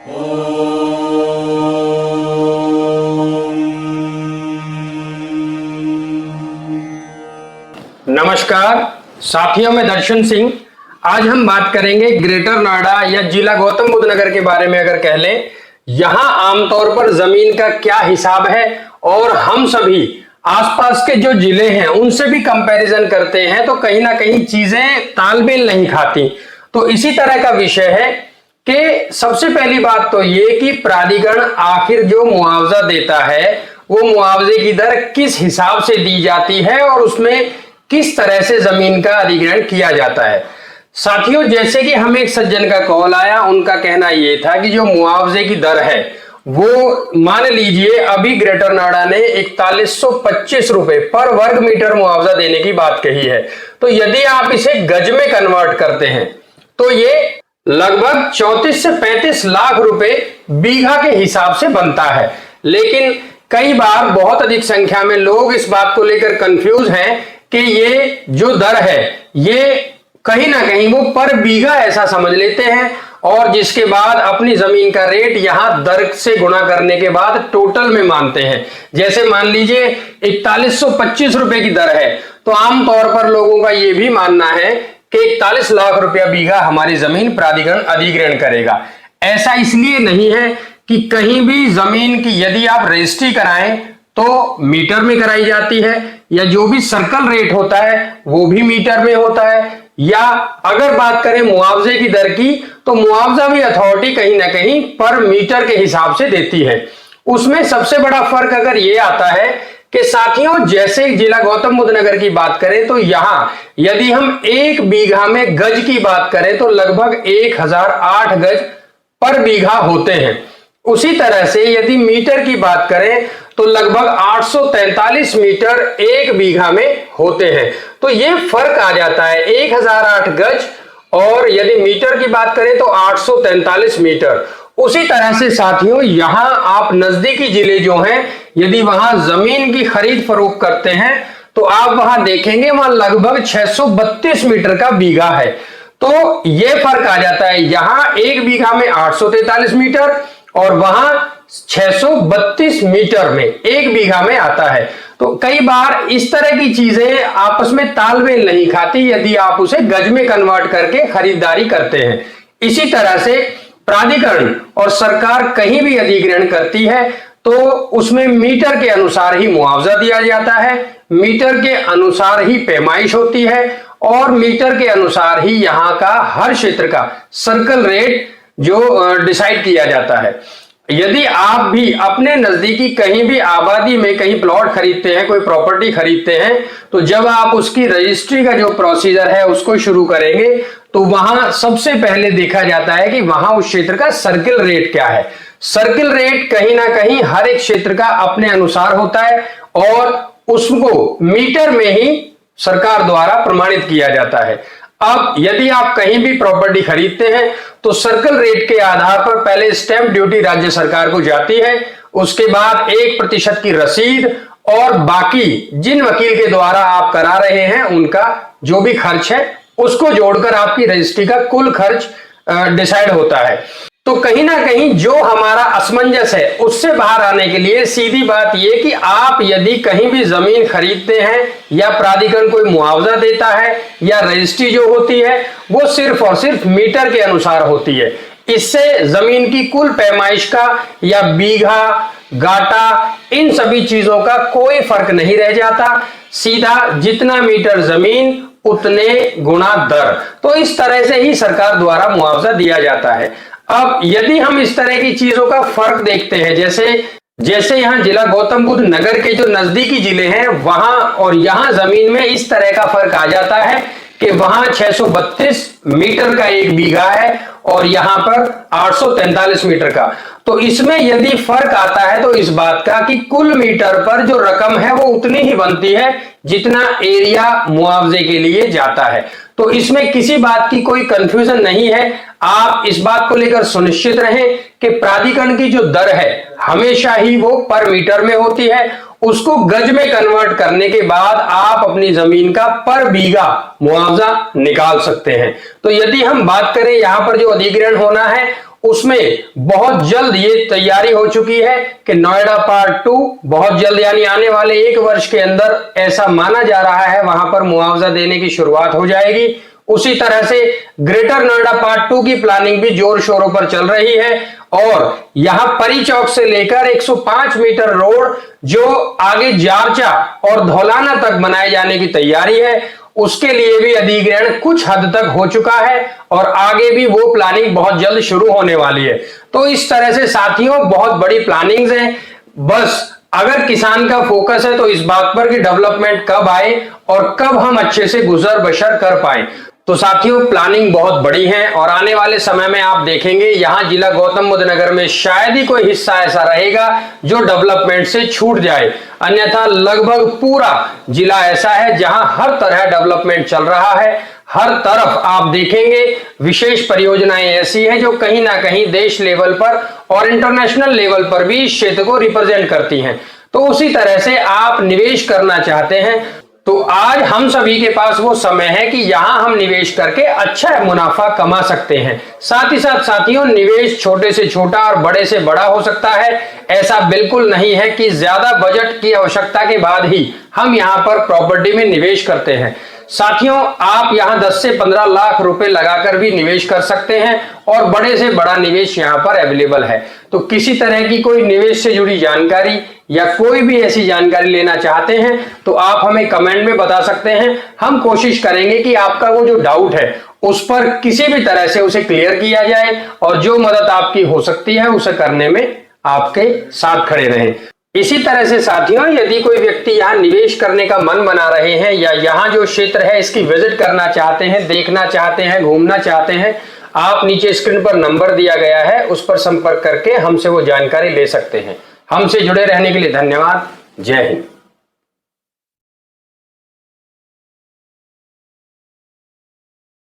नमस्कार साथियों, मैं दर्शन सिंह। आज हम बात करेंगे ग्रेटर नोएडा या जिला गौतम बुद्ध नगर के बारे में। अगर कह लें, यहां आमतौर पर जमीन का क्या हिसाब है और हम सभी आसपास के जो जिले हैं उनसे भी कंपैरिजन करते हैं तो कहीं ना कहीं चीजें तालमेल नहीं खाती। तो इसी तरह का विषय है कि सबसे पहली बात तो ये कि प्राधिकरण आखिर जो मुआवजा देता है वो मुआवजे की दर किस हिसाब से दी जाती है और उसमें किस तरह से जमीन का अधिग्रहण किया जाता है। साथियों, जैसे कि हमें एक सज्जन का कॉल आया, उनका कहना यह था कि जो मुआवजे की दर है वो मान लीजिए अभी ग्रेटर नोएडा ने 4125 रुपए पर वर्ग मीटर मुआवजा देने की बात कही है। तो यदि आप इसे गज में कन्वर्ट करते हैं तो ये लगभग 34 से 35 लाख रुपए बीघा के हिसाब से बनता है। लेकिन कई बार बहुत अधिक संख्या में लोग इस बात को लेकर कंफ्यूज हैं कि ये जो दर है ये कहीं ना कहीं वो पर बीघा ऐसा समझ लेते हैं और जिसके बाद अपनी जमीन का रेट यहां दर से गुणा करने के बाद टोटल में मानते हैं। जैसे मान लीजिए 4125 रुपए की दर है तो आमतौर पर लोगों का यह भी मानना है कि 41 लाख रुपया बीघा हमारी जमीन प्राधिकरण अधिग्रहण करेगा। ऐसा इसलिए नहीं है कि कहीं भी जमीन की यदि आप रजिस्ट्री कराएं तो मीटर में कराई जाती है, या जो भी सर्कल रेट होता है वो भी मीटर में होता है, या अगर बात करें मुआवजे की दर की तो मुआवजा भी अथॉरिटी कहीं ना कहीं पर मीटर के हिसाब से देती है। उसमें सबसे बड़ा फर्क अगर ये आता है कि साथियों, जैसे जिला गौतम बुद्ध नगर की बात करें तो यहां यदि हम एक बीघा में गज की बात करें तो लगभग 1008 गज पर बीघा होते हैं। उसी तरह से यदि मीटर की बात करें तो लगभग 843 मीटर एक बीघा में होते हैं। तो ये फर्क आ जाता है 1008 गज और यदि मीटर की बात करें तो 843 मीटर। उसी तरह से साथियों, यहां आप नजदीकी जिले जो हैं यदि वहां जमीन की खरीद फरोख्त करते हैं तो आप वहां देखेंगे वहां लगभग 632 मीटर का बीघा है। तो ये फर्क आ जाता है, यहां एक बीघा में 843 मीटर और वहां 632 मीटर में एक बीघा में आता है। तो कई बार इस तरह की चीजें आपस में तालमेल नहीं खाती यदि आप उसे गज में कन्वर्ट करके खरीदारी करते हैं। इसी तरह से प्राधिकरण और सरकार कहीं भी अधिग्रहण करती है तो उसमें मीटर के अनुसार ही मुआवजा दिया जाता है, मीटर के अनुसार ही पैमाइश होती है और मीटर के अनुसार ही यहां का हर क्षेत्र का सर्कल रेट जो डिसाइड किया जाता है। यदि आप भी अपने नजदीकी कहीं भी आबादी में कहीं प्लॉट खरीदते हैं, कोई प्रॉपर्टी खरीदते हैं, तो जब आप उसकी रजिस्ट्री का जो प्रोसीजर है उसको शुरू करेंगे तो वहां सबसे पहले देखा जाता है कि वहां उस क्षेत्र का सर्किल रेट क्या है। सर्किल रेट कहीं ना कहीं हर एक क्षेत्र का अपने अनुसार होता है और उसको मीटर में ही सरकार द्वारा प्रमाणित किया जाता है। अब यदि आप कहीं भी प्रॉपर्टी खरीदते हैं तो सर्कल रेट के आधार पर पहले स्टैंप ड्यूटी राज्य सरकार को जाती है, उसके बाद 1% की रसीद और बाकी जिन वकील के द्वारा आप करा रहे हैं उनका जो भी खर्च है उसको जोड़कर आपकी रजिस्ट्री का कुल खर्च डिसाइड होता है। तो कहीं ना कहीं जो हमारा असमंजस है उससे बाहर आने के लिए सीधी बात यह कि आप यदि कहीं भी जमीन खरीदते हैं या प्राधिकरण कोई मुआवजा देता है या रजिस्ट्री जो होती है वो सिर्फ और सिर्फ मीटर के अनुसार होती है। इससे जमीन की कुल पैमाइश का या बीघा गाटा इन सभी चीजों का कोई फर्क नहीं रह जाता, सीधा जितना मीटर जमीन उतने गुणा दर। तो इस तरह से ही सरकार द्वारा मुआवजा दिया जाता है। अब यदि हम इस तरह की चीजों का फर्क देखते हैं, जैसे यहां जिला गौतम बुद्ध नगर के जो नजदीकी जिले हैं वहां और यहां जमीन में इस तरह का फर्क आ जाता है कि वहां 632 मीटर का एक बीघा है और यहां पर 843 मीटर का। तो इसमें यदि फर्क आता है तो इस बात का कि कुल मीटर पर जो रकम है वो उतनी ही बनती है जितना एरिया मुआवजे के लिए जाता है। तो इसमें किसी बात की कोई कंफ्यूजन नहीं है। आप इस बात को लेकर सुनिश्चित रहें कि प्राधिकरण की जो दर है हमेशा ही वो पर मीटर में होती है। उसको गज में कन्वर्ट करने के बाद आप अपनी जमीन का पर बीघा मुआवजा निकाल सकते हैं। तो यदि हम बात करें यहां पर जो अधिग्रहण होना है उसमें बहुत जल्द ये तैयारी हो चुकी है कि नोएडा पार्ट 2 बहुत जल्द यानी आने वाले 1 वर्ष के अंदर ऐसा माना जा रहा है वहां पर मुआवजा देने की शुरुआत हो जाएगी। उसी तरह से ग्रेटर नोएडा पार्ट 2 की प्लानिंग भी जोर शोरों पर चल रही है और यहां परी चौक से लेकर 105 मीटर रोड जो आगे जारचा और धौलाना तक बनाए जाने की तैयारी है, उसके लिए भी अधिग्रहण कुछ हद तक हो चुका है और आगे भी वो प्लानिंग बहुत जल्द शुरू होने वाली है। तो इस तरह से साथियों बहुत बड़ी प्लानिंग्स हैं। बस अगर किसान का फोकस है तो इस बात पर कि डेवलपमेंट कब आए और कब हम अच्छे से गुजर बसर कर पाए। तो साथियों प्लानिंग बहुत बड़ी है और आने वाले समय में आप देखेंगे यहां जिला गौतम बुद्ध नगर में शायद ही कोई हिस्सा ऐसा रहेगा जो डेवलपमेंट से छूट जाए, अन्यथा लगभग पूरा जिला ऐसा है जहां हर तरह डेवलपमेंट चल रहा है। हर तरफ आप देखेंगे विशेष परियोजनाएं ऐसी हैं जो कहीं ना कहीं देश लेवल पर और इंटरनेशनल लेवल पर भी इस क्षेत्र को रिप्रेजेंट करती हैं। तो उसी तरह से आप निवेश करना चाहते हैं तो आज हम सभी के पास वो समय है कि यहां हम निवेश करके अच्छा मुनाफा कमा सकते हैं। साथ ही साथ साथियों निवेश छोटे से छोटा और बड़े से बड़ा हो सकता है। ऐसा बिल्कुल नहीं है कि ज्यादा बजट की आवश्यकता के बाद ही हम यहां पर प्रॉपर्टी में निवेश करते हैं। साथियों आप यहां 10 से 15 लाख रुपए लगाकर भी निवेश कर सकते हैं और बड़े से बड़ा निवेश यहां पर अवेलेबल है। तो किसी तरह की कोई निवेश से जुड़ी जानकारी या कोई भी ऐसी जानकारी लेना चाहते हैं तो आप हमें कमेंट में बता सकते हैं। हम कोशिश करेंगे कि आपका वो जो डाउट है उस पर किसी भी तरह से उसे क्लियर किया जाए और जो मदद आपकी हो सकती है उसे करने में आपके साथ खड़े रहें। इसी तरह से साथियों यदि कोई व्यक्ति यहाँ निवेश करने का मन बना रहे हैं या यहाँ जो क्षेत्र है इसकी विजिट करना चाहते हैं, देखना चाहते हैं, घूमना चाहते हैं, आप नीचे स्क्रीन पर नंबर दिया गया है उस पर संपर्क करके हमसे वो जानकारी ले सकते हैं। हमसे जुड़े रहने के लिए धन्यवाद। जय हिंद।